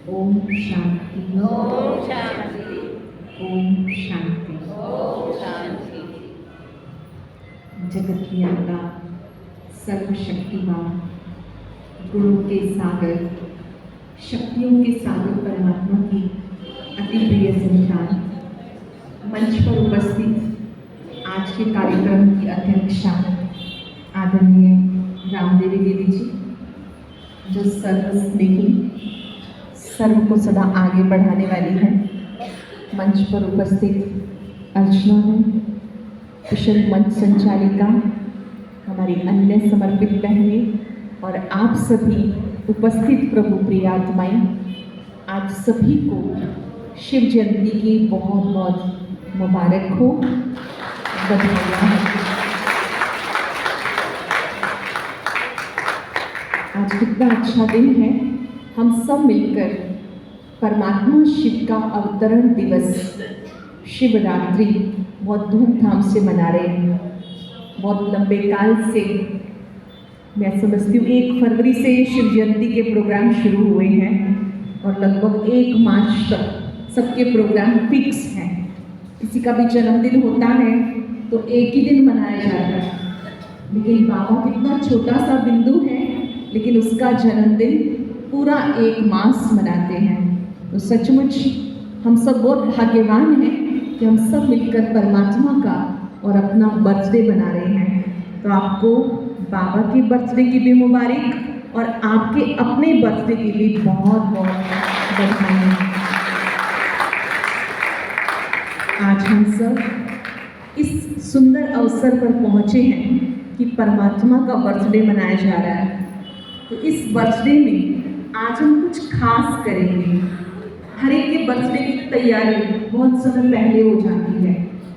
ओम शांति। ओम शांति। ओम शांति। ओम शांति। जगत नियंता, सर्वशक्तिमान, गुणों के सागर, शक्तियों के सागर परमात्मा की अति प्रिय संतान, मंच पर उपस्थित आज के कार्यक्रम की अध्यक्षा आदरणीय रामदेवी दीदी जी, जो सर्वस्नेही, सर्व को सदा आगे बढ़ाने वाली है। मंच पर उपस्थित अर्चना है, कुशल मंच संचालिका, हमारी अन्य समर्पित बहनें और आप सभी उपस्थित प्रभु प्रिय आत्माएं, आज सभी को शिव जयंती की बहुत बहुत मुबारक हो, बधाइयाँ हो। आज कितना अच्छा दिन है, हम सब मिलकर परमात्मा शिव का अवतरण दिवस शिवरात्रि बहुत धूमधाम से मना रहे हैं। बहुत लंबे काल से, मैं समझती हूँ 1 फरवरी से शिव जयंती के प्रोग्राम शुरू हुए हैं और लगभग 1 मार्च तक सबके प्रोग्राम फिक्स हैं। किसी का भी जन्मदिन होता है तो एक ही दिन मनाया जाता है, लेकिन बाबा कितना छोटा सा बिंदु है, लेकिन उसका जन्मदिन पूरा 1 मास मनाते हैं। तो सचमुच हम सब बहुत भाग्यवान हैं कि हम सब मिलकर परमात्मा का और अपना बर्थडे मना रहे हैं। तो आपको बाबा की बर्थडे की भी मुबारक और आपके अपने बर्थडे की भी बहुत बहुत बधाई। आज हम सब इस सुंदर अवसर पर पहुंचे हैं कि परमात्मा का बर्थडे मनाया जा रहा है। तो इस बर्थडे में आज हम कुछ खास करेंगे। हर एक के बर्थडे की तैयारी बहुत समय पहले हो जाती है।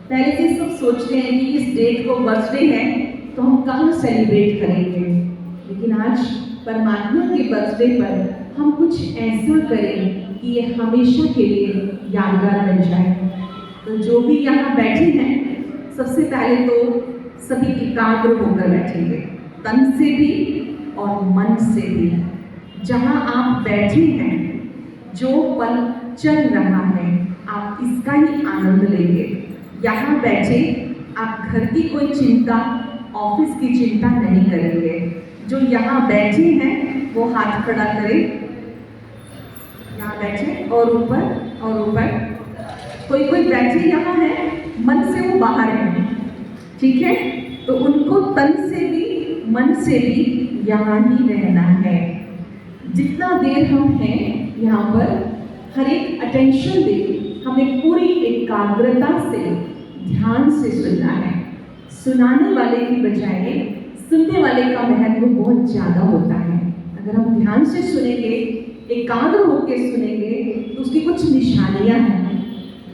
पहले से सब सोचते हैं कि इस डेट को बर्थडे है तो हम कहाँ सेलिब्रेट करेंगे, लेकिन आज परमात्मा के बर्थडे पर हम कुछ ऐसा करें कि ये हमेशा के लिए यादगार बन जाए। तो जो भी यहाँ बैठे हैं, सबसे पहले तो सभी एकाग्र होकर बैठेंगे, तन से भी और मन से भी। जहाँ आप बैठे हैं, जो पल चल रहा है, आप इसका ही आनंद लेंगे। यहाँ बैठे आप घर की कोई चिंता, ऑफिस की चिंता नहीं करेंगे। जो यहाँ बैठे हैं वो हाथ खड़ा करें, यहाँ बैठे और ऊपर। कोई बैठे यहाँ है, मन से वो बाहर है, ठीक है? तो उनको तन से भी मन से भी यहाँ ही रहना है। जितना देर हम हैं यहाँ पर, हर एक अटेंशन दे, हमें पूरी एकाग्रता से ध्यान से सुनना है। सुनाने वाले की बजाय सुनने वाले का महत्व बहुत ज़्यादा होता है। अगर हम ध्यान से सुनेंगे, एकाग्र होकर सुनेंगे, तो उसकी कुछ निशानियाँ हैं।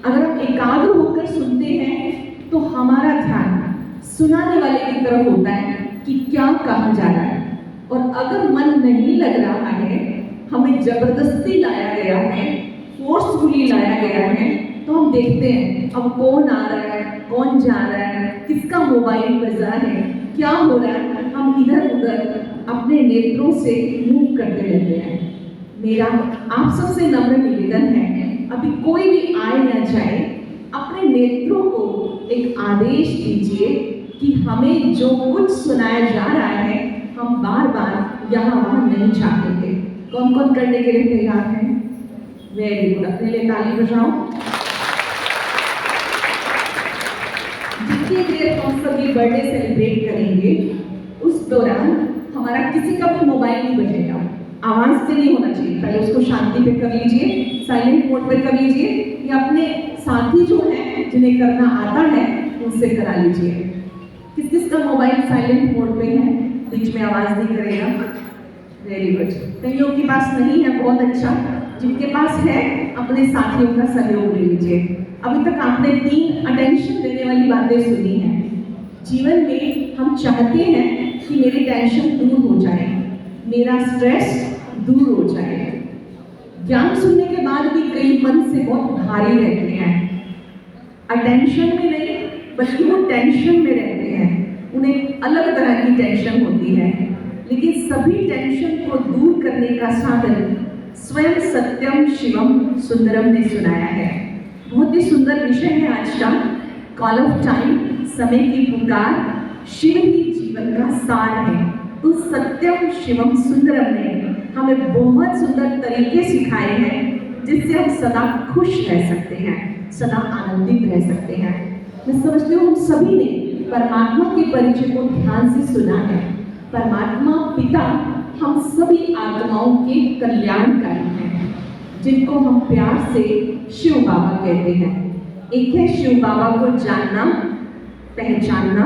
अगर हम एकाग्र होकर सुनते हैं तो हमारा ध्यान सुनाने वाले की तरफ होता है कि क्या कहा जा रहा है। और अगर मन नहीं लग रहा है, हमें जबरदस्ती लाया गया है, फोर्सफुली लाया गया है, तो हम देखते हैं अब कौन आ रहा है, कौन जा रहा है, किसका मोबाइल बजा है, क्या हो रहा है, हम इधर उधर अपने नेत्रों से मूव करते रहते हैं। मेरा आप सबसे नम्र निवेदन है, अभी कोई भी आए ना जाए, अपने नेत्रों को एक आदेश दीजिए कि हमें जो कुछ सुनाया जा रहा है, हम बार बार यहाँ वहाँ नहीं झाँकेंगे। कौन कौन करने के लिए तैयार है? वेरी गुड, अपने लिए ताली बजाओ। जितनी देर हम सभी बर्थडे सेलिब्रेट करेंगे, उस दौरान हमारा किसी का भी मोबाइल नहीं बजेगा। आवाज़ से नहीं होना चाहिए, पहले उसको शांति पे कर लीजिए, साइलेंट मोड पे कर लीजिए, या अपने साथी जो हैं जिन्हें करना आता है उनसे करा लीजिए। किस किस का मोबाइल साइलेंट मोड पे है? बीच में आवाज़ नहीं करेगा। Very good. कईयों के पास नहीं है, बहुत अच्छा। जिनके पास है, अपने साथियों का सहयोग ले लीजिए। अभी तक आपने 3 अटेंशन देने वाली बातें सुनी हैं। जीवन में हम चाहते हैं कि मेरी टेंशन दूर हो जाए, मेरा स्ट्रेस दूर हो जाए। ज्ञान सुनने के बाद भी कई मन से बहुत भारी रहते हैं, अटेंशन में नहीं बल्कि वो टेंशन में रहते हैं। उन्हें अलग तरह की टेंशन होती है, लेकिन सभी टेंशन को दूर करने का साधन स्वयं सत्यम शिवम सुंदरम ने सुनाया है। बहुत ही सुंदर विषय है आज का, कॉल ऑफ टाइम, समय की पुकार, शिव ही जीवन का सार है। तो सत्यम शिवम सुंदरम ने हमें बहुत सुंदर तरीके सिखाए हैं जिससे हम सदा खुश रह सकते हैं, सदा आनंदित रह सकते हैं। मैं समझती हूँ हम सभी ने परमात्मा के परिचय को ध्यान से सुना है। परमात्मा पिता हम सभी आत्माओं के कल्याणकारी हैं, जिनको हम प्यार से शिव बाबा कहते हैं। एक है शिव बाबा को जानना, पहचानना,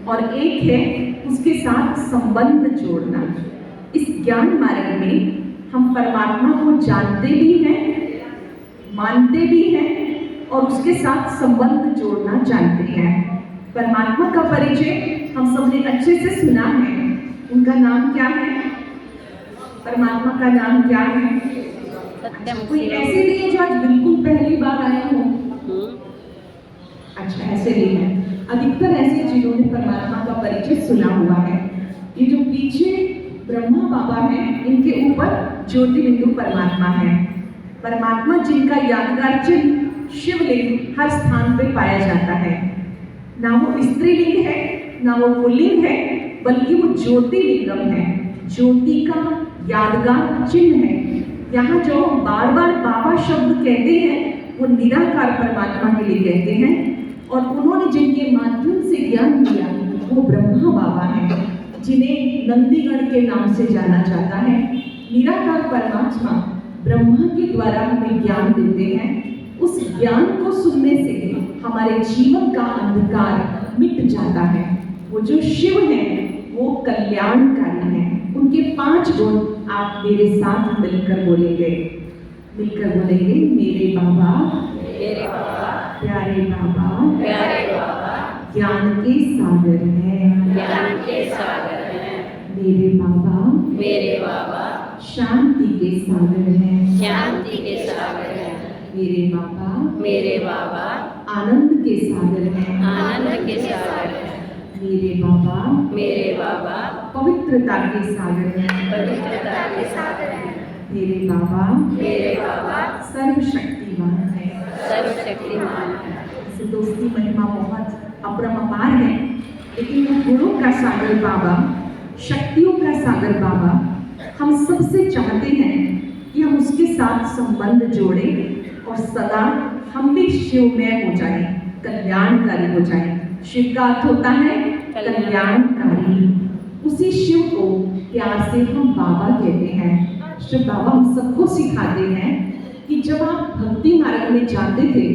और एक है उसके साथ संबंध जोड़ना। इस ज्ञान मार्ग में हम परमात्मा को जानते भी हैं, मानते भी हैं और उसके साथ संबंध जोड़ना जानते हैं। परमात्मा का परिचय हम सबने अच्छे से सुना है। उनका नाम क्या है? परमात्मा का नाम क्या है? सत्यम कोई ऐसे नहीं है जो आज बिल्कुल पहली बार आए हो? अच्छा, ऐसे नहीं है। अधिकतर ऐसे जिन्होंने परमात्मा का परिचय सुना हुआ है। ये जो पीछे ब्रह्मा बाबा हैं, इनके ऊपर ज्योति बिंदु परमात्मा है। परमात्मा जिनका यादगार चिन्ह शिवलिंग हर स्थान पे पाया जाता है। ना वो स्त्रीलिंग है, ना वो पुल्लिंग है, बल्कि वो ज्योतिलिंगम है। ज्योति का यादगार चिन्ह है। यहाँ जो बार बार बाबा शब्द कहते हैं वो निराकार परमात्मा के लिए कहते हैं, और उन्होंने जिनके माध्यम से ज्ञान दिया वो ब्रह्मा बाबा हैं, जिन्हें नंदीगण के नाम से जाना जाता है। निराकार परमात्मा ब्रह्मा के द्वारा हमें ज्ञान देते हैं। उस ज्ञान को सुनने से हमारे जीवन का अंधकार मिट जाता है। वो जो शिव हैं वो कल्याणकारी हैं। उनके 5 गुण आप मेरे साथ मिलकर बोलेंगे। मेरे बाबा, मेरे बाबा, प्यारे बाबा, प्यारे बाबा, ज्ञान के सागर हैं। ज्ञान के सागर हैं। मेरे बाबा, मेरे बाबा, शांति के सागर हैं। शांति के सागर हैं। मेरे बाबा, मेरे बाबा, आनंद के सागर हैं। आनंद के सागर हैं। मेरे बाबा, मेरे बाबा, पवित्रता के सागर हैं। पवित्रता के सागर हैं। मेरे बाबा, मेरे बाबा, सर्वशक्तिमान है। सर्वशक्तिमान हैं। इस दोस्ती महिमा बहुत अपरंपार है, लेकिन वो गुणों का सागर बाबा, शक्तियों का सागर बाबा हम सबसे चाहते हैं कि हम उसके साथ संबंध जोड़ें और सदा हम भी शिवमय हो जाएं, कल्याणकारी हो जाएं। शिव का अर्थ होता है कल्याणकारी। उसी शिव को प्यार से हम बाबा कहते हैं। शिव बाबा हम सबको सिखाते हैं कि जब आप भक्ति मार्ग में जाते थे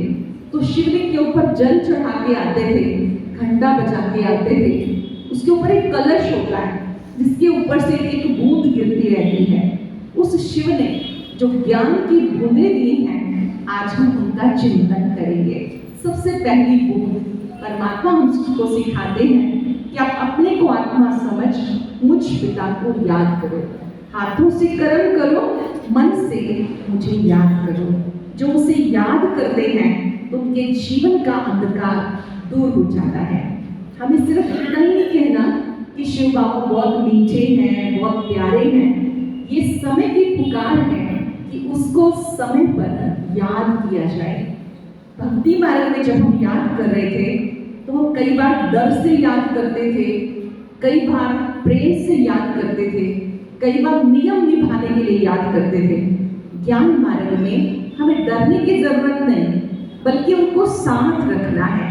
तो शिवलिंग के ऊपर जल चढ़ा के आते थे, घंटा बजा के आते थे। उसके ऊपर एक कलश होता है जिसके ऊपर से एक बूंद गिरती रहती है। उस शिव ने जो ज्ञान की बूंदें दी हैं, आज हम उनका चिंतन करेंगे। सबसे पहली बूंद परमात्मा हमको सिखाते हैं कि आप अपने को आत्मा समझ मुझ पिता को याद करो। हाथों से कर्म करो, मन से मुझे याद करो। जो उसे याद करते हैं तो उनके जीवन का अंधकार दूर हो जाता है। हमें सिर्फ इतना ही नहीं कहना कि शिव बाबा बहुत मीठे हैं, बहुत प्यारे हैं। ये समय की पुकार है कि उसको समय पर याद किया जाए। भक्ति मार्ग में जब हम याद कर रहे थे तो हम कई बार डर से याद करते थे, कई बार प्रेम से याद करते थे, कई बार नियम निभाने के लिए याद करते थे। ज्ञान मार्ग में हमें डरने की जरूरत नहीं, बल्कि उनको साथ रखना है।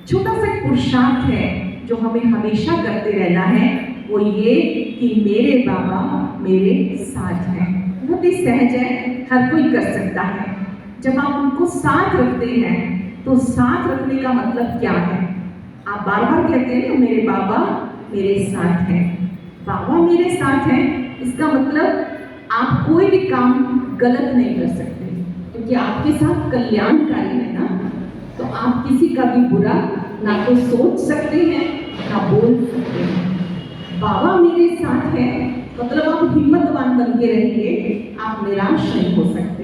छोटा सा पुरुषार्थ है जो हमें हमेशा करते रहना है, वो ये कि मेरे बाबा मेरे साथ हैं। बहुत ही सहज है, हर कोई कर सकता है। जब आप उनको साथ रखते हैं तो साथ रखने का मतलब क्या है? आप बार बार कहते हैं मेरे बाबा मेरे साथ हैं। बाबा मेरे साथ हैं, इसका मतलब आप कोई भी काम गलत नहीं कर सकते, क्योंकि आपके साथ कल्याणकारी है ना। तो आप किसी का भी बुरा ना तो सोच सकते हैं ना बोल सकते हैं। बाबा मेरे साथ है मतलब आप हिम्मतवान बन के रहेंगे, आप निराश नहीं हो सकते।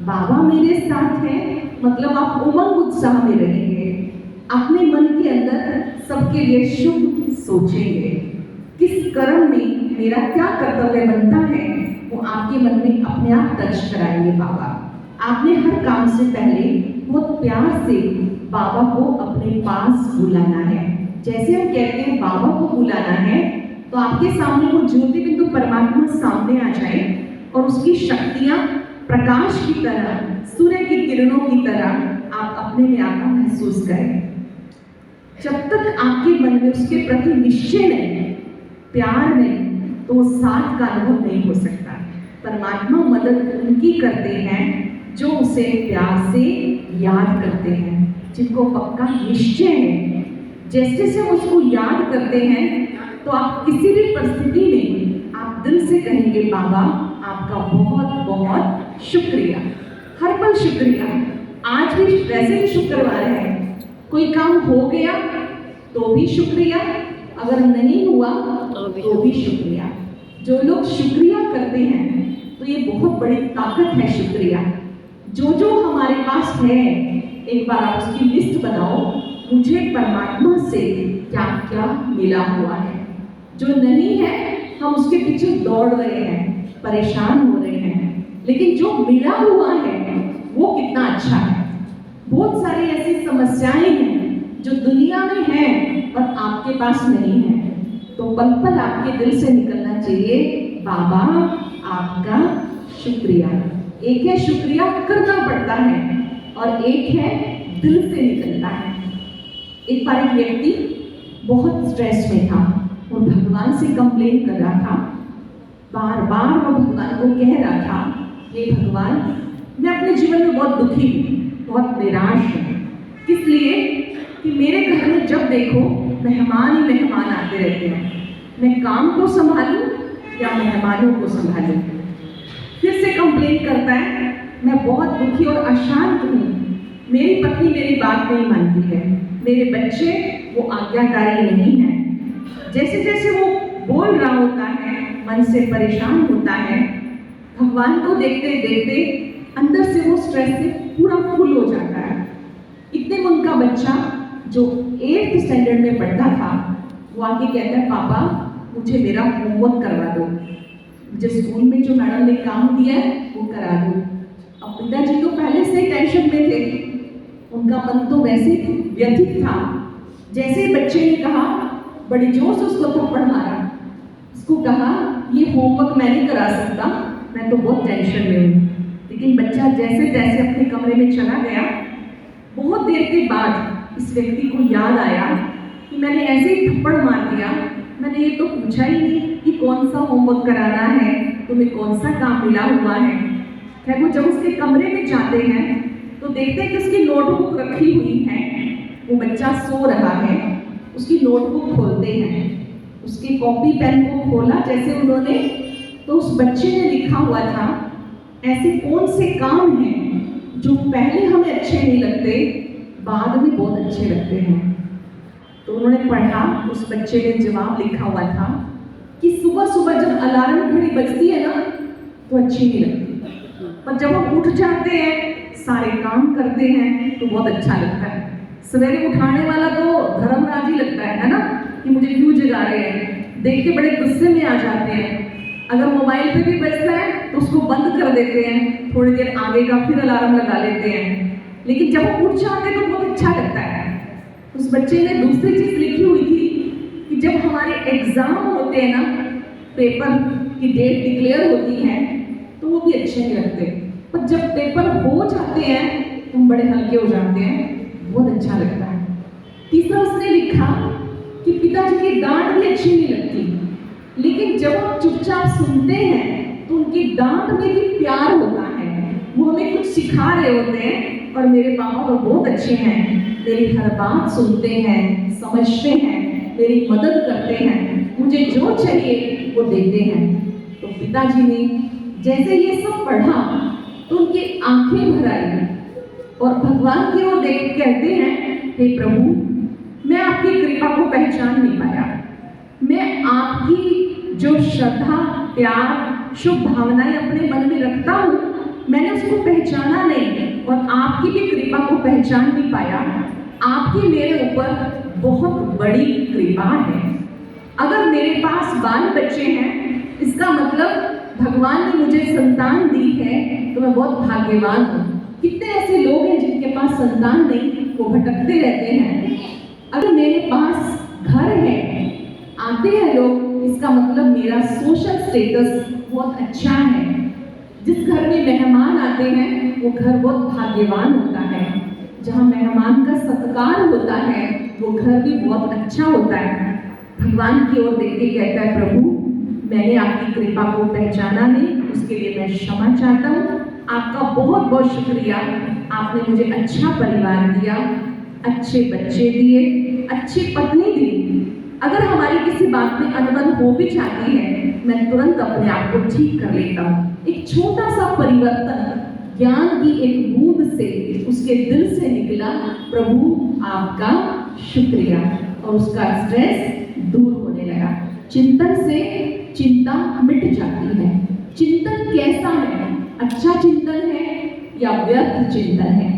बाबा मेरे साथ है मतलब आप उमंग उत्साह में रहेंगे, अपने मन के अंदर सबके लिए शुभ सोचेंगे। किस कर्म में मेरा क्या कर्तव्य बनता है वो आपके मन में अपने आप आप टच कराएंगे बाबा। आपने हर काम से पहले बहुत प्यार से बाबा को अपने पास बुलाना है। जैसे हम कहते हैं बाबा को बुलाना है, तो आपके सामने वो ज्योति बिंदु परमात्मा सामने आ जाए और उसकी शक्तियां प्रकाश की तरह, सूर्य की किरणों की तरह आप अपने में आता महसूस करें। जब तक आपके मन में उसके प्रति निश्चय नहीं, प्यार नहीं, तो वो साथ का अनुभव नहीं हो सकता। परमात्मा मदद उनकी करते हैं जो उसे प्यार से याद करते हैं, जिनको पक्का निश्चय है। जैसे जैसे हम उसको याद करते हैं तो आप किसी भी परिस्थिति में आप दिल से कहेंगे बाबा आपका बहुत बहुत शुक्रिया, हर पल शुक्रिया। आज भी वैसे ही शुक्रवार है, कोई काम हो गया तो भी शुक्रिया, अगर नहीं हुआ तो भी शुक्रिया। जो लोग शुक्रिया करते हैं तो ये बहुत बड़ी ताकत है शुक्रिया। जो जो हमारे पास है एक बार आप उसकी लिस्ट बनाओ, मुझे परमात्मा से क्या क्या मिला हुआ है। जो नहीं है हम उसके पीछे दौड़ रहे हैं, परेशान हो रहे हैं, लेकिन जो मिला हुआ है वो कितना अच्छा है। बहुत सारी ऐसी समस्याएं हैं जो दुनिया में हैं और आपके पास नहीं है, तो पल पल आपके दिल से निकलना चाहिए बाबा आपका शुक्रिया। एक है शुक्रिया करना पड़ता है और एक है दिल से निकलता है। एक बार एक व्यक्ति बहुत स्ट्रेस में था और भगवान से कंप्लेन कर रहा था, बार बार वो भगवान को कह रहा था हे भगवान मैं अपने जीवन में बहुत दुखी हूँ, बहुत निराश हूँ। किस लिए कि मेरे घर में जब देखो मेहमान ही मेहमान आते रहते हैं, मैं काम को संभालूं या मेहमानों को संभालूं। फिर से कंप्लेन करता है मैं बहुत दुखी और अशांत हूँ, मेरी पत्नी मेरी बात नहीं मानती है, मेरे बच्चे वो आज्ञाकारी नहीं है। जैसे जैसे वो बोल रहा होता है मन से परेशान होता है, भगवान को देखते देखते अंदर से वो स्ट्रेस से पूरा फुल हो जाता है। इतने में उनका बच्चा जो 8th स्टैंडर्ड में पढ़ता था वो आके कहता है पापा मुझे मेरा होमवर्क करवा दो, मुझे स्कूल में जो मैडम ने काम दिया है वो करा दो। अब पिताजी तो पहले से टेंशन में थे, उनका मन तो वैसे ही व्यथित था। जैसे ही बच्चे ने कहा बड़ी जोर से उसको थप्पड़ मारा, उसको कहा ये होमवर्क मैं नहीं करा सकता, मैं तो बहुत टेंशन में हूँ। लेकिन बच्चा जैसे तैसे अपने कमरे में चला गया। बहुत देर के बाद इस व्यक्ति को याद आया कि मैंने ऐसे ही थप्पड़ मार दिया, मैंने ये तो पूछा ही नहीं कि कौन सा होमवर्क कराना है, तुम्हें कौन सा काम मिला हुआ है। खैर वो जब उसके कमरे में जाते हैं तो देखते हैं कि उसकी नोटबुक रखी हुई है, वो बच्चा सो रहा है। उसकी नोटबुक खोलते हैं, उसकी कॉपी पेन को खोला जैसे उन्होंने, तो उस बच्चे ने लिखा हुआ था ऐसे कौन से काम हैं जो पहले हमें अच्छे नहीं लगते बाद में बहुत अच्छे लगते हैं। तो उन्होंने पढ़ा, उस बच्चे ने जवाब लिखा हुआ था कि सुबह सुबह जब अलार्म घड़ी बजती है ना तो अच्छी नहीं लगती, पर जब हम उठ जाते हैं सारे काम करते हैं तो बहुत अच्छा लगता है। सवेरे उठाने वाला तो धर्मराज ही लगता है ना, कि मुझे क्यों जगा रहे हैं, देख के बड़े गुस्से में आ जाते हैं। अगर मोबाइल पे भी बजता है तो उसको बंद कर देते हैं, थोड़ी देर आगे का फिर अलार्म लगा लेते हैं। लेकिन जब वो उठ जाते हैं तो बहुत अच्छा लगता है। उस बच्चे ने दूसरी चीज़ लिखी हुई थी कि जब हमारे एग्जाम होते हैं ना, पेपर की डेट डिक्लेयर होती है तो वो भी अच्छे नहीं लगते, पर जब पेपर हो जाते हैं तो हम बड़े हल्के हो जाते हैं, बहुत अच्छा लगता है। तीसरा उसने लिखा कि पिताजी की डांट भी अच्छी नहीं लगती, लेकिन जब हम चुपचाप सुनते हैं तो उनकी डांट में भी प्यार होता है, वो हमें कुछ सिखा रहे होते हैं। और मेरे पापा तो बहुत अच्छे हैं, मेरी हर बात सुनते हैं, समझते हैं, मेरी मदद करते हैं, मुझे जो चाहिए वो देते हैं। तो पिताजी ने जैसे ये सब पढ़ा तो उनकी आंखें भर आई और भगवान की ओर देख कहते हैं हे प्रभु मैं आपकी कृपा को पहचान नहीं पाया, मैं आपकी जो श्रद्धा प्यार शुभ भावनाएं अपने मन में रखता हूँ मैंने उसको पहचाना नहीं और आपकी भी कृपा को पहचान नहीं पाया। आपकी मेरे ऊपर बहुत बड़ी कृपा है। अगर मेरे पास बाल बच्चे हैं इसका मतलब भगवान ने मुझे संतान दी है तो मैं बहुत भाग्यवान हूँ। कितने ऐसे लोग हैं जिनके पास संतान नहीं, वो भटकते रहते हैं। अगर मेरे पास घर है, आते हैं लोग, इसका मतलब मेरा सोशल स्टेटस बहुत अच्छा है। जिस घर में मेहमान आते हैं वो घर बहुत भाग्यवान होता है। जहाँ मेहमान का सत्कार होता है वो घर भी बहुत अच्छा होता है। भगवान की ओर देख के कहता है, प्रभु मैंने आपकी कृपा को पहचाना नहीं, उसके लिए मैं क्षमा चाहता हूँ। आपका बहुत बहुत शुक्रिया, आपने मुझे अच्छा परिवार दिया, अच्छे बच्चे दिए, अच्छी पत्नी दी। अगर हमारी किसी बात में अनबन हो भी जाती है, मैं तुरंत अपने आप को ठीक कर लेता हूँ। एक छोटा सा परिवर्तन ज्ञान की एक बूंद से उसके दिल से निकला, प्रभु आपका शुक्रिया, और उसका स्ट्रेस दूर होने लगा। चिंतन से चिंता मिट जाती है। चिंतन कैसा है? अच्छा चिंतन है या व्यर्थ चिंतन है?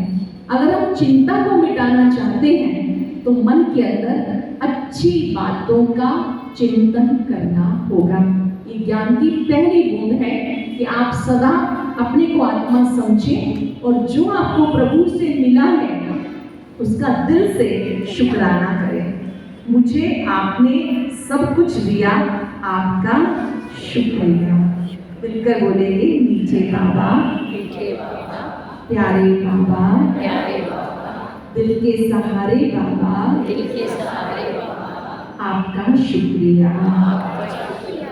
अगर हम चिंता को मिटाना चाहते हैं तो मन के अंदर अच्छी बातों का चिंतन करना होगा। ये ज्ञान की पहली बूंद है कि आप सदा अपने को आत्मा समझें और जो आपको प्रभु से मिला है उसका दिल से शुक्राना करें। मुझे आपने सब कुछ दिया, आपका शुक्रिया। मिलकर बोलेंगे, मीठे बाबा, मीठे बाबा, प्यारे बाबा, प्यारे बाबा, दिल के सहारे बाबा, दिल के सहारे बाबा, आपका शुक्रिया। आपका शुक्रिया,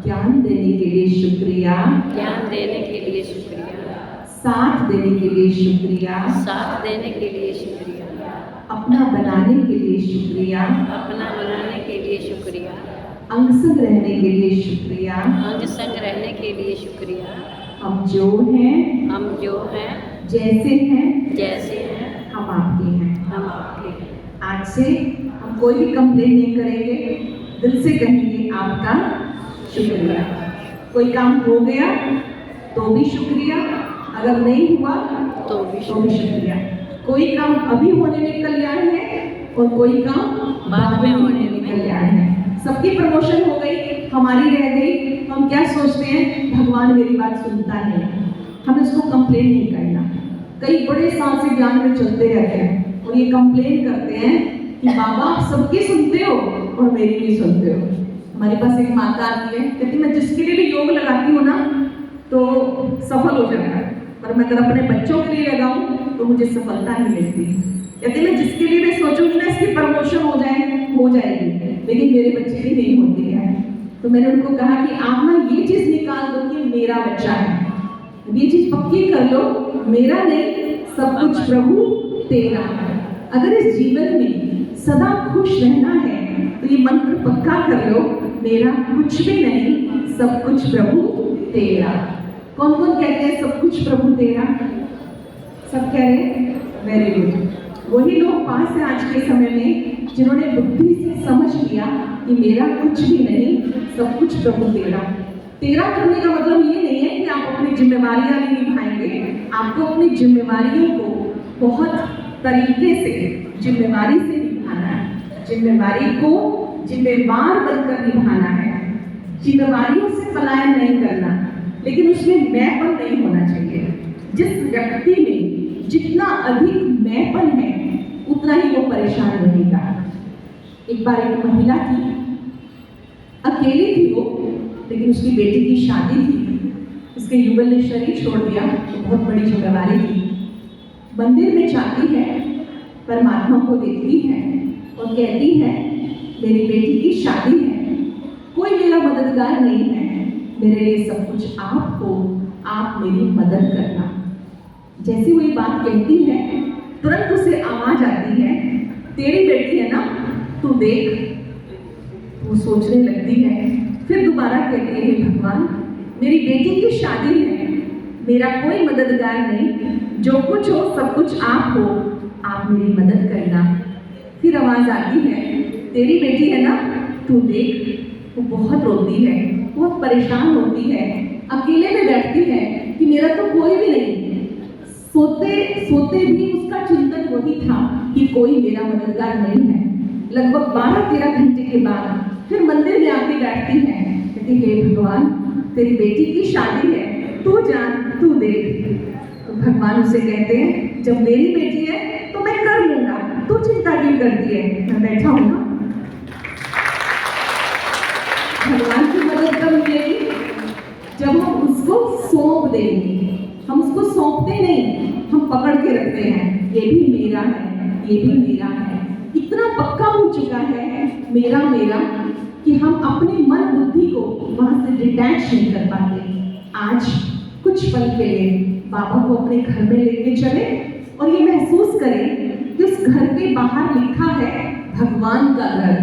ज्ञान देने के लिए शुक्रिया, ज्ञान देने के लिए शुक्रिया, साथ देने के लिए शुक्रिया, साथ देने के लिए शुक्रिया, अपना बनाने के लिए शुक्रिया, अपना बनाने के लिए शुक्रिया, अंग संग रहने के लिए शुक्रिया। अंग संग रहने के लिए शुक्रिया। हम जो हैं, हम जो हैं, जैसे हैं, जैसे हैं, हम आपके हैं। हम आपके हैं। आज से हम कोई भी कंप्लेन नहीं करेंगे, दिल से कहेंगे आपका शुक्रिया। कोई काम हो गया तो भी शुक्रिया, अगर नहीं हुआ तो भी तो भी शुक्रिया। कोई काम अभी होने में कल्याण है और कोई काम बाद में होने में कल्याण है। सबकी प्रमोशन हो गई, हमारी रह गई, हम क्या सोचते हैं, भगवान मेरी बात सुनता नहीं। हमें उसको कंप्लेन नहीं करना। कई बड़े साल से ज्ञान में चलते रहते हैं और ये कंप्लेन करते हैं कि बाबा आप सबकी सुनते हो और मेरी नहीं सुनते हो। हमारे पास एक माता आती है, कहती मैं जिसके लिए भी योग लगाती हूँ ना तो सफल हो जाता है, पर मैं अगर अपने बच्चों के लिए लगाऊं तो मुझे सफलता नहीं मिलती। कहती मैं जिसके लिए मैं सोचूंगी ना इसकी प्रमोशन हो जाएगी, लेकिन मेरे बच्चे की नहीं होती है। तो मैंने उनको कहा कि आप ना ये चीज निकाल दो कि मेरा बच्चा है, ये चीज पक्की कर लो, मेरा नहीं, सब कुछ प्रभु तेरा है। अगर इस जीवन में सदा खुश रहना है तो ये मंत्र पक्का कर लो, मेरा कुछ भी नहीं, सब कुछ प्रभु तेरा। कौन कौन कहते हैं सब कुछ प्रभु तेरा? सब कह रहे हैं, वेरी गुड। वही लोग पास है आज के समय में जिन्होंने बुद्धि से समझ लिया कि मेरा कुछ भी नहीं, सब कुछ प्रभु तेरा। तेरा करने का मतलब ये नहीं है कि आप अपनी जिम्मेवारियां नहीं निभाएंगे। आपको अपनी जिम्मेवारियों को बहुत तरीके से जिम्मेवारी से निभाना है। जिम्मेवारी को जिम्मेवार बनकर निभाना है। जिम्मेवारियों से पलायन नहीं करना, लेकिन उसमें मैंपन नहीं होना चाहिए। जिस व्यक्ति में जितना अधिक मैंपन है उतना ही वो परेशान रहेगा। एक बार एक महिला थी, अकेली थी वो, लेकिन उसकी बेटी की शादी थी। उसके युगल ने शरीर छोड़ दिया, तो बहुत बड़ी जिम्मेवारी थी। मंदिर में जाती है, परमात्मा को देखती है और कहती है मेरी बेटी की शादी है, कोई मेरा मददगार नहीं है, मेरे लिए सब कुछ आप हो, आप मेरी मदद करना। जैसी वो ये बात कहती है तुरंत उसे आवाज आती है, तेरी बेटी है ना, तू देख। वो सोचने लगती है, फिर दोबारा कहती है भगवान मेरी बेटी की शादी है, मेरा कोई मददगार नहीं, जो कुछ हो सब कुछ आप हो, आप मेरी मदद करना। फिर आवाज आती है तेरी बेटी है ना, तू देख। वो बहुत रोती है, बहुत परेशान होती है, अकेले में बैठती है कि मेरा तो कोई भी नहीं। सोते सोते भी उसका चिंतन वही था कि कोई मेरा मददगार नहीं है। लगभग 12-13 घंटे के बाद फिर मंदिर में आके बैठती है, कहती हे भगवान तेरी बेटी की शादी है, तू जान तू देख। तो भगवान उसे कहते हैं जब मेरी बेटी है तो मैं कर लूंगा, तू चिंता क्यों करती है, मैं बैठा हूं ना। भगवान की मदद कब मिलेगी? जब हम उसको सौंप देंगे। हम उसको सौंपते नहीं, हम पकड़ के रखते हैं, ये भी मेरा है, ये भी मेरा है। इतना पक्का हो चुका है मेरा मेरा कि हम अपने मन बुद्धि को वहां से डिटैच नहीं कर पाते। आज कुछ पल के लिए बाबा को अपने घर में लेके चले और ये महसूस करें कि उस घर के बाहर लिखा है भगवान का घर,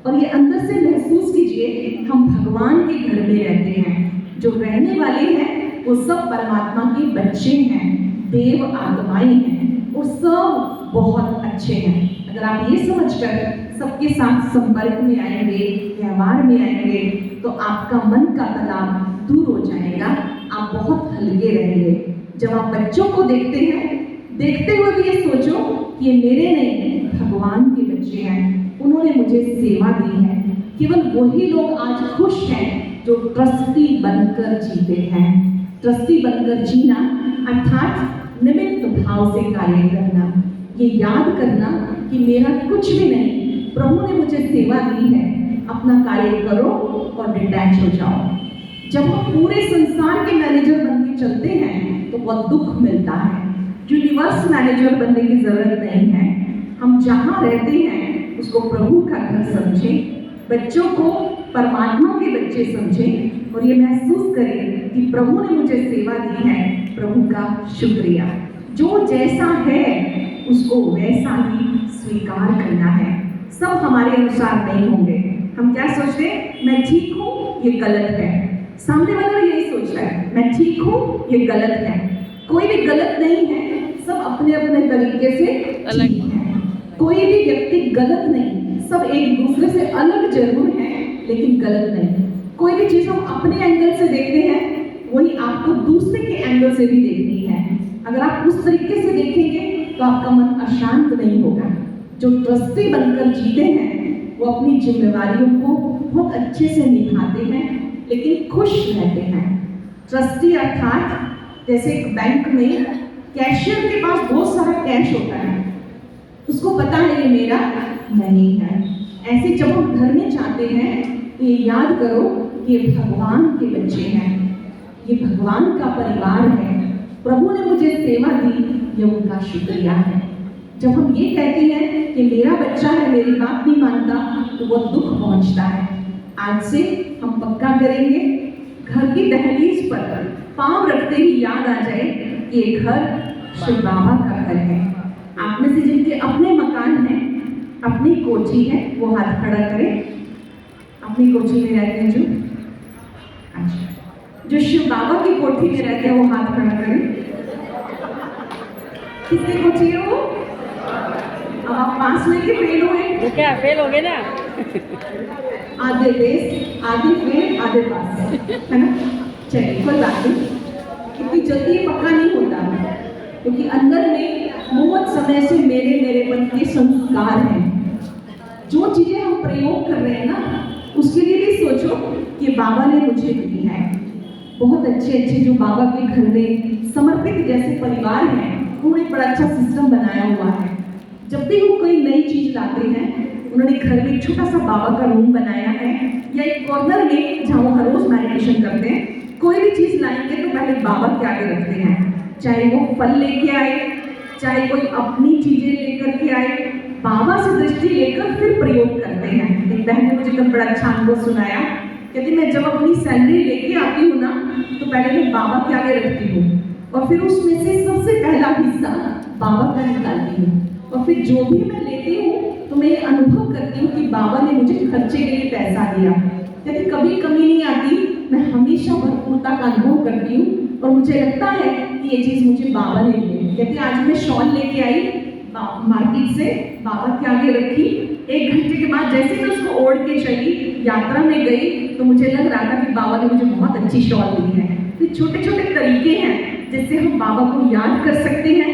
और ये अंदर से महसूस कीजिए हम भगवान के घर में रहते हैं। जो रहने वाले हैं वो सब परमात्मा के बच्चे हैं, देव आत्माएं हैं, वो सब बहुत अच्छे हैं। अगर आप ये समझकर सबके साथ संपर्क में आएंगे, व्यवहार में आएंगे, तो आपका मन का तनाव दूर हो जाएगा, आप बहुत हल्के रहेंगे। जब आप बच्चों को देखते हैं, देखते हुए भी ये सोचो कि ये मेरे नहीं, भगवान के बच्चे हैं, उन्होंने मुझे सेवा दी है। केवल वही लोग आज खुश हैं जो ट्रस्टी बनकर जीते हैं। ट्रस्टी बनकर जीना अर्थात निमित्त भाव से कार्य करना, ये याद करना कि मेरा कुछ भी नहीं, प्रभु ने मुझे सेवा दी है, अपना कार्य करो और डिटैच हो जाओ। जब हम पूरे संसार के मैनेजर बन के चलते हैं तो बहुत दुख मिलता है। यूनिवर्स मैनेजर बनने की जरूरत नहीं है। हम जहाँ रहते हैं उसको प्रभु का घर समझें, बच्चों को परमात्मा के बच्चे समझें और ये महसूस करें कि प्रभु ने मुझे सेवा दी है, प्रभु का शुक्रिया। जो जैसा है उसको वैसा ही स्वीकार करना है। सब हमारे अनुसार नहीं होंगे। हम क्या सोचते हैं, मैं ठीक हूँ, ये गलत है। सामने वाला यही सोच रहा है, मैं ठीक हूँ, ये गलत है। कोई भी गलत नहीं है, सब अपने अपने तरीके से ठीक है। कोई भी व्यक्ति गलत नहीं, सब एक दूसरे से अलग जरूर है लेकिन गलत नहीं। कोई भी चीज हम अपने एंगल से देखते हैं, वही आपको दूसरे के एंगल से भी देखनी है। अगर आप उस तरीके से देखेंगे तो आपका मन अशांत नहीं होगा। जो ट्रस्टी बनकर जीते हैं वो अपनी जिम्मेदारियों को बहुत अच्छे से निभाते हैं लेकिन खुश रहते हैं। ट्रस्टी अर्थात जैसे एक बैंक में कैशियर के पास बहुत सारा कैश होता है, उसको पता है ये मेरा नहीं है। ऐसे जब हम घर में जाते हैं तो ये याद करो कि ये भगवान के बच्चे हैं, ये भगवान का परिवार है, प्रभु ने मुझे सेवा दी, ये उनका शुक्रिया है। जब हम ये कहते हैं कि मेरा बच्चा है, मेरी बात नहीं मानता, तो वो दुख पहुंचता है। आज से हम पक्का करेंगे, घर की दहलीज पर पांव रखते ही याद आ जाए कि ये घर शिव बाबा का घर है। आप में से जिनके अपने मकान हैं, अपनी कोठी है, वो हाथ खड़ा करें। अपनी कोठी में रहते हैं जो, अच्छा, जो शिव बाबा की कोठी में रहते हैं वो हाथ खड़ा करें। किसकी कोठी है वो? अब आप पास में के फेल हुए, वो क्या फेल हो गए ना? आधे बेस, आधे फेल, आधे पास, है ना? चलिए कोई बात नहीं, इतनी जल्दी ये पक्का नहीं होता क्योंकि अंदर में बहुत समय से मेरे मेरेपन के संस्कार हैं। जो चीजें हम प्रयोग कर रहे हैं ना, उसके लिए भी सोचो कि बाबा ने मुझे दी है। बहुत अच्छे अच्छे जो बाबा के घर में समर्पित जैसे परिवार हैं, उन्होंने बड़ा अच्छा सिस्टम बनाया हुआ है। जब भी वो कोई नई चीज लाते हैं, उन्होंने घर में एक छोटा सा बाबा का रूम बनाया है या एक कॉर्नर में जहाँ वो हर रोज मेडिटेशन करते हैं। कोई भी चीज लाएंगे तो पहले बाबा के आगे रखते हैं, चाहे वो फल लेके आए, चाहे कोई अपनी चीजें लेकर के आए, बाबा से दृष्टि लेकर फिर प्रयोग करते हैं। एक बहन ने मुझे कल बड़ा अच्छा अनुभव सुनाया, कहती मैं जब अपनी सैलरी लेके आती हूँ ना, तो पहले मैं बाबा के आगे रखती हूँ और फिर उसमें से सबसे पहला हिस्सा बाबा का निकालती हूँ, और फिर जो भी मैं लेती हूँ तो मैं ये अनुभव करती हूँ कि बाबा ने मुझे खर्चे के लिए पैसा दिया। कहती कभी कमी नहीं आती, मैं हमेशा भरपूरता का अनुभव करती हूँ और मुझे लगता है कि ये चीज़ मुझे बाबा ने दी। कहती आज मैं शॉल लेके आई मार्केट से, बाबा के आगे रखी, 1 घंटे के बाद जैसे मैं उसको ओढ़ के चली, यात्रा में गई, तो मुझे लग रहा था कि बाबा ने मुझे बहुत अच्छी शॉल दी है। तो छोटे छोटे तरीके हैं जिससे हम बाबा को याद कर सकते हैं,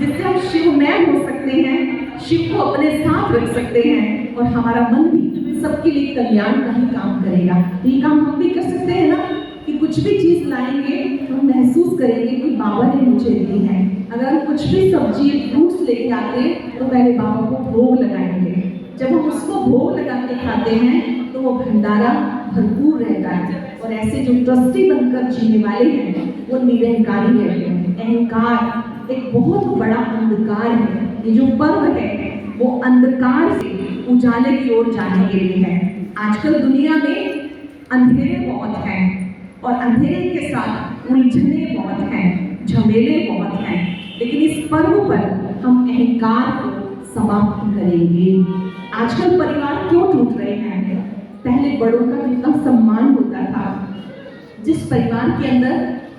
जिससे हम शिवमय हो सकते हैं, शिव को अपने साथ रख सकते हैं और हमारा मन भी सबके लिए कल्याण का ही काम करेगा। ये काम हम भी कर सकते हैं ना। कि कुछ भी चीज़ लाएंगे तो हम महसूस करेंगे कि बाबा ने मुझे दी है। अगर हम कुछ भी सब्जी फ्रूट्स लेके आते हैं तो पहले बाबा को भोग लगाएंगे। जब हम उसको भोग लगा के खाते हैं तो वो भंडारा भरपूर रहता है। और ऐसे जो ट्रस्टी बनकर जीने वाले हैं वो निरंकारी रहते हैं। अहंकार एक बहुत बड़ा अंधकार है। ये जो पर्व है वो अंधकार से उजाले की ओर जाने के लिए है। आजकल दुनिया में अंधेरे बहुत हैं और अंधेरे के साथ उलझने बहुत हैं, झमेले बहुत हैं, लेकिन इस पर्व पर हम अहंकार को समाप्त करेंगे। आजकल परिवार क्यों टूट रहे हैं? पहले बड़ों का कितना सम्मान होता था। जिस परिवार के अंदर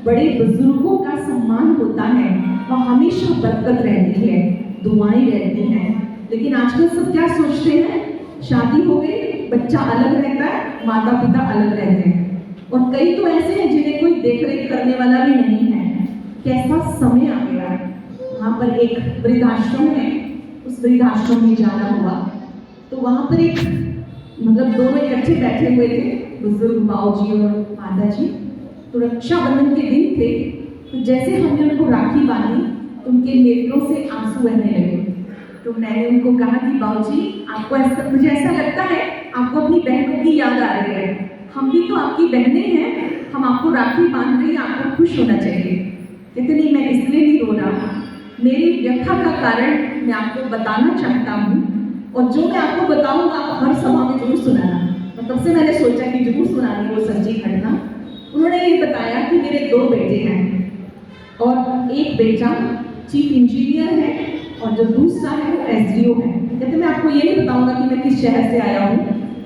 बड़े बुजुर्गों का सम्मान होता है वह हमेशा बरकत रहती है, दुआएं रहती हैं। लेकिन आजकल सब क्या सोचते हैं? शादी हो गई, बच्चा अलग रहता है, माता पिता अलग रहते हैं। और कई तो ऐसे हैं जिन्हें कोई देख रेख करने वाला भी नहीं है। कैसा समय आ गया। वहाँ पर एक वृद्धाश्रम है, उस वृद्धाश्रम में जाना हुआ तो वहाँ पर एक दोनों इकट्ठे बैठे हुए थे, बुजुर्ग बाऊ जी और माता जी। तो रक्षाबंधन के दिन थे, तो जैसे हमने उनको राखी बांधी तो उनके नेत्रों से आंसू बहने लगे। तो मैंने उनको कहा कि बाबूजी आपको ऐसा, मुझे ऐसा लगता है आपको अपनी बहनों की याद आ रही है। हम भी तो आपकी बहनें हैं, हम आपको राखी बांध रही हैं, आपको खुश होना चाहिए। कहते नहीं, मैं इसलिए नहीं रो रहा, मेरी व्यथा का कारण मैं आपको बताना चाहता हूँ और जो मैं आपको बताऊँगा आप हर सभा में जरूर सुनाना। और तब से मैंने सोचा कि जरूर सुनानी वो सच्ची घटना। उन्होंने ये बताया कि मेरे 2 बेटे हैं और एक बेटा चीफ इंजीनियर है और जो दूसरा है वो SDO है। कहते मैं आपको ये नहीं बताऊंगा कि मैं किस शहर से आया हूँ,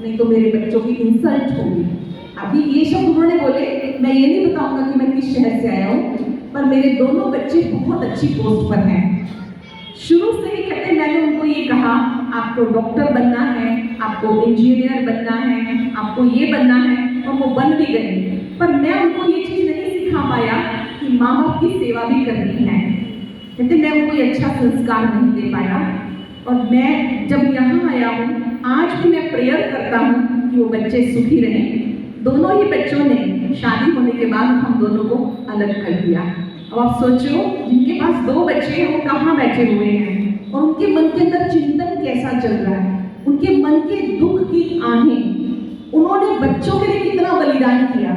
नहीं तो मेरे बच्चों की इंसल्ट होगी। अभी ये शब्द उन्होंने बोले, मैं ये नहीं बताऊंगा कि मैं किस शहर से आया हूँ, पर मेरे दोनों बच्चे बहुत अच्छी पोस्ट पर हैं। शुरू से ही कहते मैंने उनको ये कहा आपको डॉक्टर बनना है, आपको इंजीनियर बनना है, आपको ये बनना है, और वो बन भी गए। पर मैं उनको ये चीज़ नहीं सिखा पाया कि माँ बाप की सेवा भी करनी है। कहते मैं उनको ये अच्छा संस्कार नहीं दे पाया। और मैं जब यहाँ आया हूँ आज भी मैं प्रेयर करता हूँ कि वो बच्चे सुखी रहें। दोनों ही बच्चों ने शादी होने के बाद हम दोनों को अलग कर दिया। अब आप सोचो जिनके पास 2 बच्चे हैं वो कहाँ बैठे हुए हैं और उनके मन के अंदर चिंतन कैसा चल रहा है, उनके मन के दुख की आहें। उन्होंने बच्चों के लिए कितना बलिदान किया,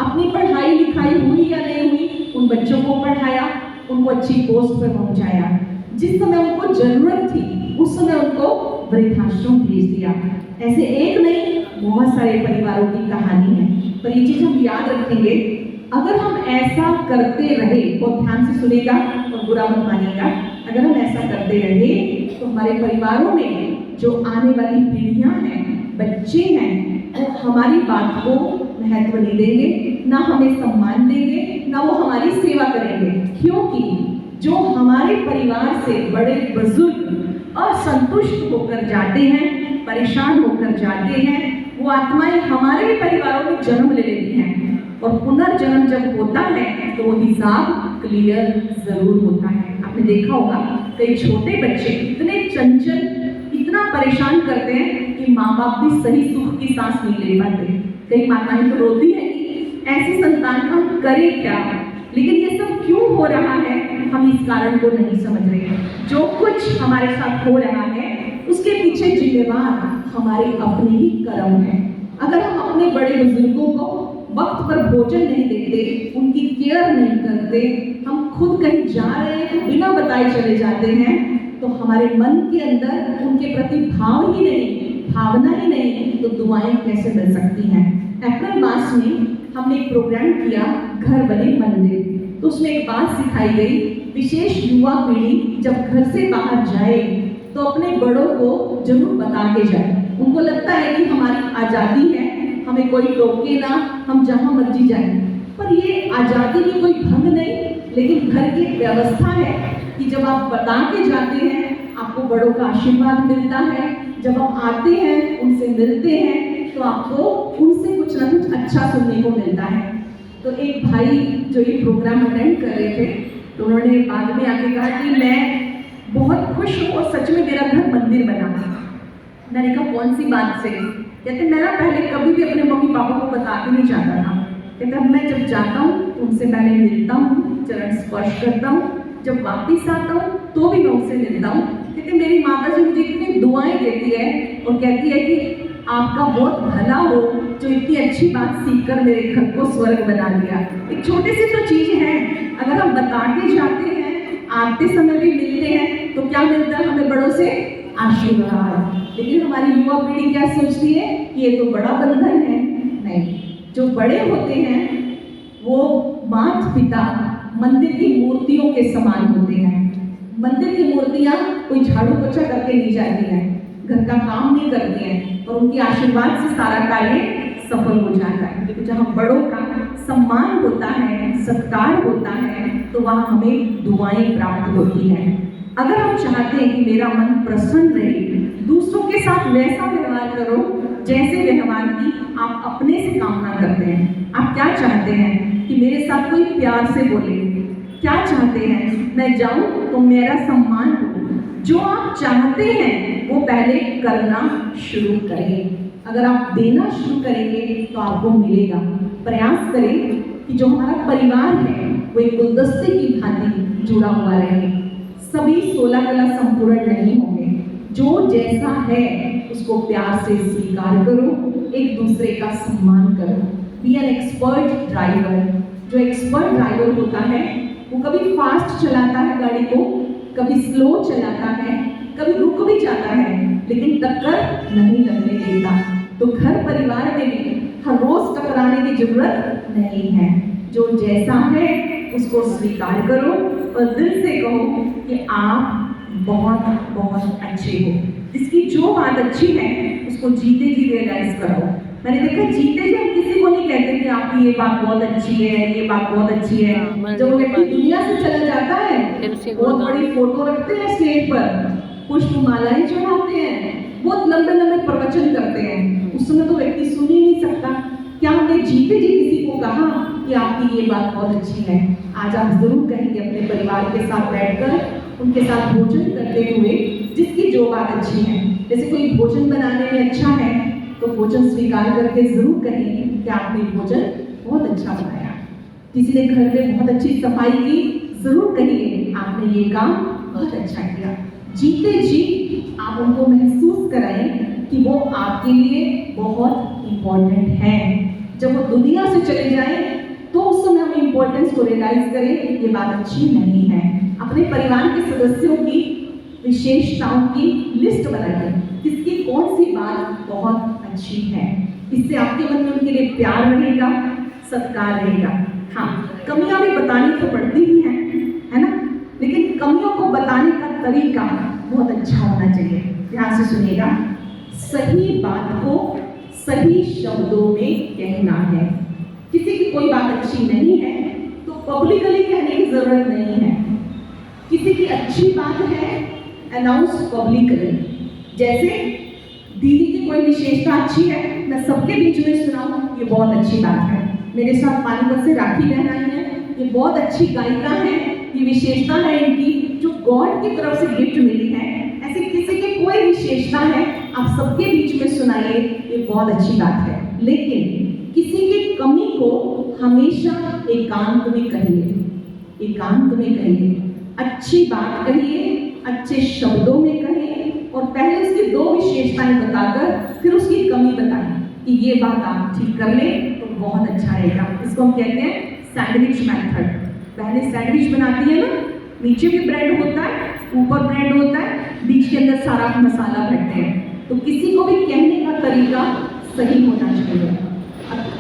अपनी पढ़ाई लिखाई हुई या नहीं हुई, उन बच्चों को पढ़ाया, उनको अच्छी पोस्ट पर पहुंचाया। जिस समय उनको जरूरत थी उस समय उनको वृद्धाश्रम भेज दिया। ऐसे एक नहीं बहुत सारे परिवारों की कहानी है। पर ये चीज हम याद रखेंगे, अगर हम ऐसा करते रहे, और ध्यान से सुनेगा और बुरा मत मानिएगा, अगर हम ऐसा करते रहे तो हमारे परिवारों में जो आने वाली पीढ़ियां हैं, बच्चे हैं, वो हमारी बात को महत्व नहीं देंगे, ना हमें सम्मान देंगे, ना वो हमारी सेवा करेंगे। क्योंकि जो हमारे परिवार से बड़े बुजुर्ग असंतुष्ट होकर जाते हैं, परेशान होकर जाते हैं, वो आत्माएं हमारे परिवारों में जन्म ले लेती हैं। और पुनर्जन्म जब होता है तो वो हिसाब क्लियर जरूर होता है। आपने देखा होगा कई छोटे बच्चे इतने चंचल, इतना परेशान करते हैं कि माँ बाप भी सही सुख की सांस नहीं ले पाते। कई माताएं तो रोती हैं कि ऐसी संतान का हम करें क्या। लेकिन ये सब क्यों हो रहा है हम इस कारण को नहीं समझ रहे। जो कुछ हमारे साथ हो रहा है उसके पीछे जिम्मेवार हमारे अपने ही कर्म हैं। अगर हम अपने बड़े बुजुर्गों को वक्त पर भोजन नहीं देते, उनकी केयर नहीं करते, हम खुद कहीं जा रहे हैं बिना बताए चले जाते हैं, तो हमारे मन के अंदर उनके प्रति भाव ही नहीं, भावना ही नहीं, तो दुआएं कैसे मिल सकती हैं। अप्रैल मास में हमने एक प्रोग्राम किया, घर बने मंदिर। तो उसमें एक बात सिखाई गई, विशेष युवा पीढ़ी जब घर से बाहर जाए तो अपने बड़ों को जरूर बता के जाए। उनको लगता है कि हमारी आज़ादी है, हमें कोई रोके ना, हम जहाँ मर्जी जाएं। पर ये आज़ादी की कोई भंग नहीं, लेकिन घर की व्यवस्था है कि जब आप बता के जाते हैं आपको बड़ों का आशीर्वाद मिलता है। जब आप आते हैं उनसे मिलते हैं तो आपको उनसे कुछ ना कुछ अच्छा सुनने को मिलता है। तो एक भाई जो ये प्रोग्राम अटेंड कर रहे थे तो उन्होंने बाद में आके कहा कि मैं बहुत खुश हूँ और सच में मेरा घर मंदिर बना। मैंने कहा कौन सी बात से? कहते मैं ना पहले कभी भी अपने मम्मी पापा को बता के नहीं जाता था, कहता है मैं जब जाता हूँ तो उनसे पहले मिलता हूँ, चरण स्पर्श करता हूँ, जब वापिस आता हूँ तो भी मैं उनसे मिलता हूँ। कहते मेरी माता जी मुझे इतनी दुआएं देती है और कहती है कि आपका बहुत भला हो जो इतनी अच्छी बात सीखकर मेरे घर को स्वर्ग बना दिया। एक छोटी सी तो चीज है, अगर हम बता के जाते हैं, आते समय भी मिलते हैं तो क्या मिलता है हमें बड़ों से? आशीर्वाद। लेकिन हमारी युवा पीढ़ी क्या सोचती है कि ये तो बड़ा बंधन है। नहीं, जो बड़े होते हैं वो माता पिता मंदिर की मूर्तियों के समान होते हैं। मंदिर की मूर्तियां कोई झाड़ू पोछा करके नहीं जाती हैं, घर का काम नहीं करती हैं, और उनके आशीर्वाद से सारा कार्य सफल हो जाता है। तो जहाँ बड़ों का सम्मान होता है, सत्कार होता है, तो वहाँ हमें दुआएं प्राप्त होती हैं। अगर हम चाहते हैं कि मेरा मन प्रसन्न रहे, दूसरों के साथ वैसा व्यवहार करो जैसे व्यवहार की आप अपने से कामना करते हैं। आप क्या चाहते हैं कि मेरे साथ कोई प्यार से बोले? क्या चाहते हैं मैं जाऊं तो मेरा सम्मान हो? जो आप चाहते हैं वो पहले करना शुरू करें। अगर आप देना शुरू करेंगे तो आपको मिलेगा। प्रयास करें कि जो हमारा परिवार है वो एक गुलदस्ते की भांति जुड़ा हुआ रहे। सभी 16 कला संपूर्ण नहीं होंगे। जो जैसा है उसको प्यार से स्वीकार करो, एक दूसरे का सम्मान करो। Be an expert driver. जो एक्सपर्ट ड्राइवर होता है वो कभी फास्ट चलाता है गाड़ी को, कभी स्लो चलाता है, कभी रुक भी जाता है, लेकिन टक्कर नहीं लगने देता। तो घर परिवार में भी हर रोज टकराने की जरूरत नहीं है। जो जैसा है उसको स्वीकार करो और दिल से कहो कि आप बहुत बहुत अच्छे हो। इसकी जो बात अच्छी है उसको जीते जी रियलाइज करो। मैंने देखा जीते जी हम किसी को नहीं कहते कि आपकी ये बात बहुत अच्छी है, ये बात बहुत अच्छी है। जब वो व्यक्ति दुनिया से चला जाता है बहुत बड़ी फोटो रखते हैं स्टेज पर, पुष्प मालाएं चढ़ाते हैं, बहुत लंबे लंबे प्रवचन करते हैं। उस समय तो व्यक्ति सुन ही नहीं सकता। क्या हमने जीते जी किसी को कहा कि आपकी ये बात बहुत अच्छी है? आज आप जरूर कहेंगे अपने परिवार के साथ बैठकर उनके साथ भोजन करते हुए जिसकी जो बात अच्छी है। जैसे कोई भोजन बनाने में अच्छा है तो भोजन स्वीकार करके जरूर कहें कि आपने भोजन बहुत अच्छा बनाया। किसी ने घर में बहुत अच्छी सफाई की, जरूर कहिए आपने ये काम बहुत अच्छा किया। जीते जी आप उनको महसूस कराएं कि वो आपके लिए बहुत इम्पोर्टेंट है। जब वो दुनिया से चले जाएं तो उस समय हम इम्पोर्टेंस को रियलाइज करें ये बात अच्छी नहीं है। अपने परिवार के सदस्यों की विशेषताओं की लिस्ट बनाइए, किसकी कौन सी बात बहुत अच्छी है। इससे आपके मन में उनके लिए प्यार रहेगा, सत्कार रहेगा। हाँ, कमियां भी बतानी तो पड़ती ही हैं, है ना, लेकिन कमियों को बताने का तरीका बहुत अच्छा होना चाहिए। ध्यान से सुनिएगा, सही बात को सही शब्दों में कहना है। किसी की कोई बात अच्छी नहीं है तो पब्लिकली कहने की जरूरत नहीं है। किसी की अच्छी बात है अनाउंस पब्लिकली। जैसे दीदी की कोई विशेषता अच्छी है, मैं सबके बीच में सुनाऊं ये बहुत अच्छी बात है। मेरे साथ पानीपत से राखी बहन आई है, ये बहुत अच्छी गायिका है, ये विशेषता है इनकी जो गॉड की तरफ से गिफ्ट मिली है। ऐसे किसी की कोई विशेषता है आप सबके बीच में सुनाइए, ये बहुत अच्छी बात है। लेकिन किसी की कमी को हमेशा एकांत में कहिए, एकांत में कहिए। अच्छी बात कहिए, अच्छे शब्दों में कहें और पहले उसकी 2 विशेषताएं बताकर फिर उसकी कमी बताएं कि ये बात आप ठीक कर लें तो बहुत अच्छा रहेगा। इसको हम कहते हैं सैंडविच मेथड। पहले सैंडविच बनाती है ना, नीचे भी ब्रेड होता है, ऊपर ब्रेड होता है, बीच के अंदर सारा मसाला भरते हैं। तो किसी को भी कहने का तरीका सही होना चाहिए।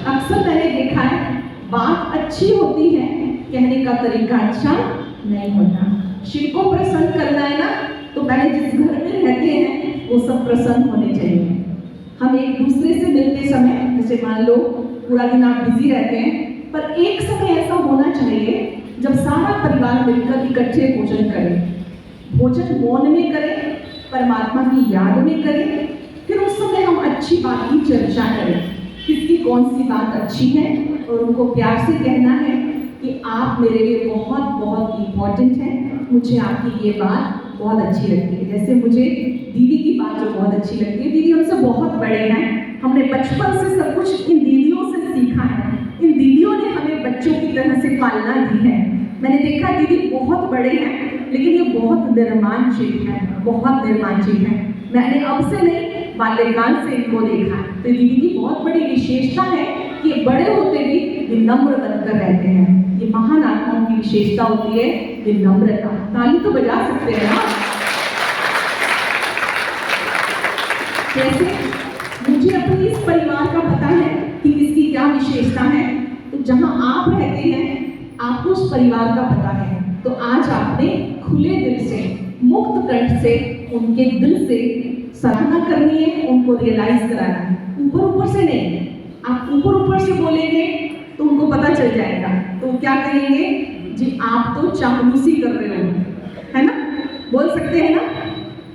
अक्सर मैंने देखा है बात अच्छी होती है, कहने का तरीका अच्छा नहीं होता। शिव को प्रसन्न करना है ना तो पहले जिस घर में रहते हैं वो सब प्रसन्न होने चाहिए। हम एक दूसरे से मिलते समय, जैसे मान लो पूरा दिन आप बिजी रहते हैं, पर एक समय ऐसा होना चाहिए जब सारा परिवार मिलकर इकट्ठे भोजन करें। भोजन मौन में करें, परमात्मा की याद में करें, फिर उस समय हम अच्छी बात की चर्चा करें, किसकी कौन सी बात अच्छी है, और उनको प्यार से कहना है कि आप मेरे लिए बहुत बहुत इम्पोर्टेंट हैं, मुझे आपकी ये बात बहुत अच्छी लगती है। जैसे मुझे दीदी की बात जो बहुत अच्छी लगती है, दीदी हमसे बहुत बड़े हैं, हमने बचपन से सब कुछ इन दीदियों से सीखा है। इन दीदियों तरह से पालना दी है। मैंने देखा दीदी बहुत बड़े हैं, लेकिन ये बहुत निर्माणशील है, बहुत निर्माणशील है। मैंने अब से नहीं, बाल्यकाल से इनको देखा है। तो दीदी की बहुत बड़ी विशेषता है कि बड़े होते भी विनम्र बनकर रहते हैं। ये महान आत्माओं की विशेषता होती है विनम्रता। ताली तो बजा सकते हैं ना। जैसे मुझे अपने इस परिवार का पता है कि किसकी क्या विशेषता है, तो जहां आप रहते हैं आपको उस परिवार का पता है। तो आज आपने खुले दिल से, मुक्त कंठ से, उनके दिल से सराहना करनी है, उनको रियलाइज कराना है। ऊपर ऊपर से नहीं, आप ऊपर ऊपर से बोलेंगे तो उनको पता चल जाएगा। तो क्या कहेंगे जी, आप तो चापलूसी कर रहे हो, है ना, बोल सकते हैं ना।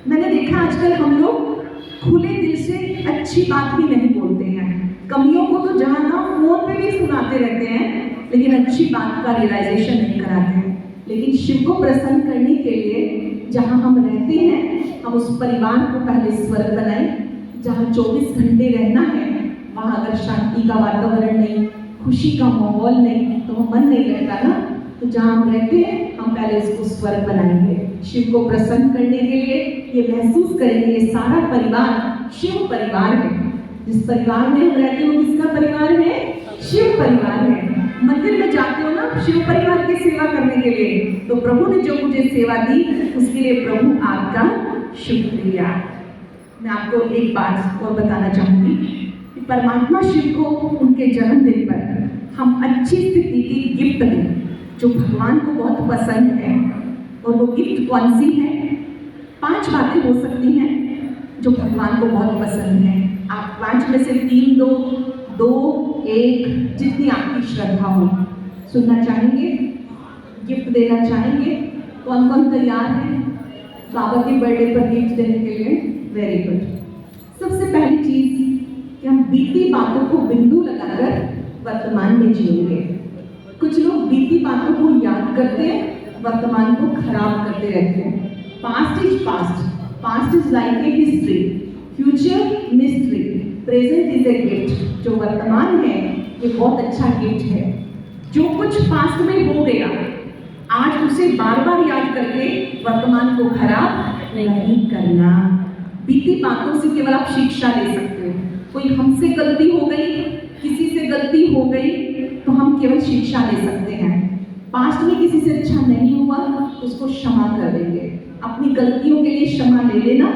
मैंने देखा आजकल हम लोग खुले दिल से अच्छी बात भी नहीं बोलते हैं। कमियों को तो जहाँ ना फोन पे भी सुनाते रहते हैं, लेकिन अच्छी बात का रियलाइजेशन नहीं कराते हैं। लेकिन शिव को प्रसन्न करने के लिए जहाँ हम रहते हैं, हम उस परिवार को पहले स्वर्ग बनाएं। जहाँ 24 घंटे रहना है, वहाँ अगर शांति का वातावरण नहीं, खुशी का माहौल नहीं, तो वो मन नहीं लगता ना। तो जहाँ हम रहते हैं, हम पहले उसको स्वर्ग बनाएंगे। शिव को प्रसन्न करने के लिए ये महसूस करेंगे ये सारा परिवार शिव परिवार है। जिस परिवार में हम रहते हो, किसका परिवार है? शिव परिवार है। मंदिर में जाते हो ना शिव परिवार की सेवा करने के लिए, तो प्रभु ने जो मुझे सेवा दी उसके लिए प्रभु आपका शुक्रिया। मैं आपको एक बात और बताना चाहूंगी कि परमात्मा शिव को उनके जन्मदिन पर हम अच्छी स्थिति की गिफ्ट दें, जो भगवान को बहुत पसंद है। और वो गिफ्ट कौन सी है? 5 बातें हो सकती हैं जो भगवान को बहुत पसंद है। आप 5 में से 3 दो, 2, 1, जितनी आपकी श्रद्धा हो। सुनना चाहेंगे, गिफ्ट देना चाहेंगे? कौन कौन तैयार है बाबा के बर्थडे पर गिफ्ट देने के लिए? Very good. सबसे पहली चीज कि हम बीती बातों को बिंदु लगाकर वर्तमान में जिएंगे। कुछ लोग बीती बातों को याद करते हैं, वर्तमान को खराब करते रहते हैं। Past is past, past is like a history, future mystery, present is a gift. जो वर्तमान है ये बहुत अच्छा गिफ्ट है। जो कुछ पास्ट में हो गया, आज उसे बार बार याद करके वर्तमान को खराब नहीं करना। बीती बातों से केवल आप शिक्षा ले सकते हो। कोई हमसे गलती हो गई, किसी से गलती हो गई, तो हम केवल शिक्षा ले सकते हैं। पास्ट में किसी से अच्छा नहीं हुआ तो उसको क्षमा कर देंगे। अपनी गलतियों के लिए क्षमा ले लेना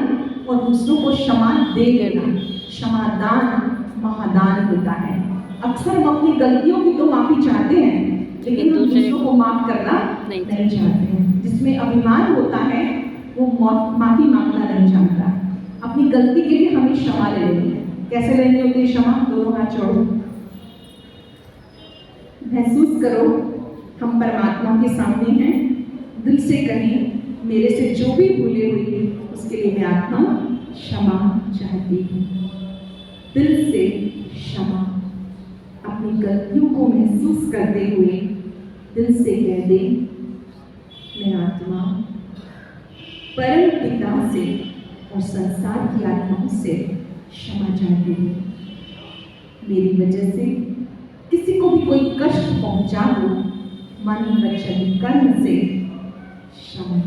और दूसरों को क्षमा दे देना। क्षमादान महादान होता है। अक्सर हम अपनी गलतियों की तो माफी चाहते हैं, लेकिन हम दूसरों को माफ करना नहीं चाहते हैं। जिसमें अभिमान होता है वो माफी मांगना नहीं चाहता। अपनी गलती के लिए हमें क्षमा ले लेनी है। कैसे लेनी होती है क्षमा? दोनों हाथ जोड़ो, महसूस करो हम परमात्मा के सामने हैं। दिल से कहें, मेरे से जो भी भूले हुई उसके लिए मैं आत्मा क्षमा चाहती हूँ। दिल से क्षमा। अपनी गलतियों को महसूस करते हुए दिल से कह दे, मैं आत्मा परम पिता से और संसार की आत्माओं से क्षमा चाहती हूँ। मेरी वजह से किसी को भी कोई कष्ट पहुंचा हो, मन वचन कर्म से क्षमा।